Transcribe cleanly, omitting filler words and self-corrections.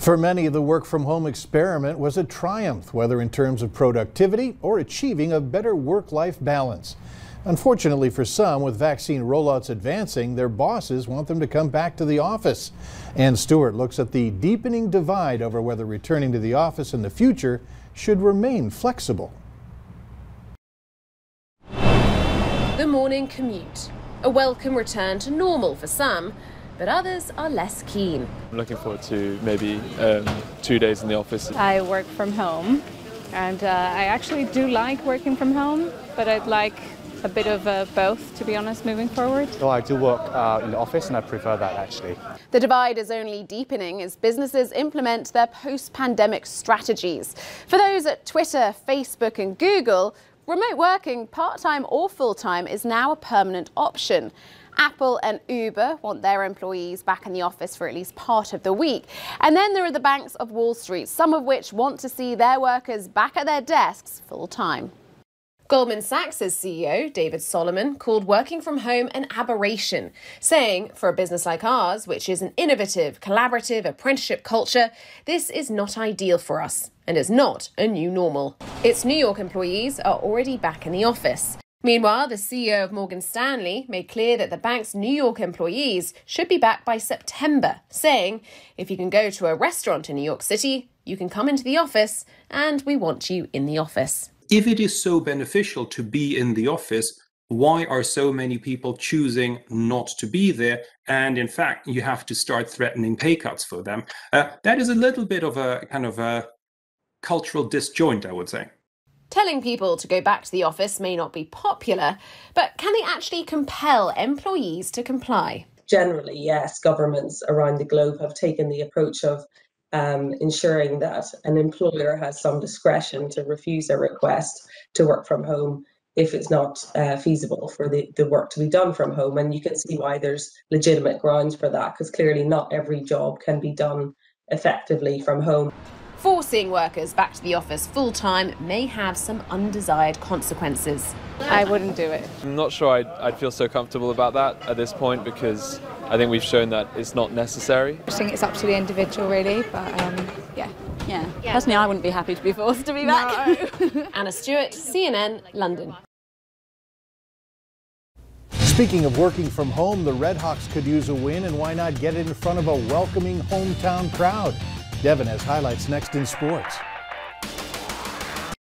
For many, the work-from-home experiment was a triumph, whether in terms of productivity or achieving a better work-life balance. Unfortunately for some, with vaccine rollouts advancing, their bosses want them to come back to the office. Ann Stewart looks at the deepening divide over whether returning to the office in the future should remain flexible. The morning commute. A welcome return to normal for some, but others are less keen. I'm looking forward to maybe 2 days in the office. I work from home, and I actually do like working from home, but I'd like a bit of both, to be honest, moving forward. So I do work in the office, and I prefer that actually. The divide is only deepening as businesses implement their post-pandemic strategies. For those at Twitter, Facebook and Google, remote working, part-time or full-time, is now a permanent option. Apple and Uber want their employees back in the office for at least part of the week. And then there are the banks of Wall Street, some of which want to see their workers back at their desks full-time. Goldman Sachs' CEO, David Solomon, called working from home an aberration, saying, for a business like ours, which is an innovative, collaborative apprenticeship culture, this is not ideal for us and is not a new normal. Its New York employees are already back in the office. Meanwhile, the CEO of Morgan Stanley made clear that the bank's New York employees should be back by September, saying, if you can go to a restaurant in New York City, you can come into the office, and we want you in the office. If it is so beneficial to be in the office, why are so many people choosing not to be there? And in fact, you have to start threatening pay cuts for them. That is a little bit of a kind of a cultural disjoint, I would say. Telling people to go back to the office may not be popular, but can they actually compel employees to comply? Generally, yes, governments around the globe have taken the approach of ensuring that an employer has some discretion to refuse a request to work from home if it's not feasible for the work to be done from home. And you can see why there's legitimate grounds for that, because clearly not every job can be done effectively from home. Forcing workers back to the office full-time may have some undesired consequences. I wouldn't do it. I'm not sure I'd feel so comfortable about that at this point, because I think we've shown that it's not necessary. I think it's up to the individual really, but yeah. Personally, I wouldn't be happy to be forced to be back. No. Anna Stewart, CNN, London. Speaking of working from home, the Redhawks could use a win, and why not get it in front of a welcoming hometown crowd? Devin has highlights next in sports.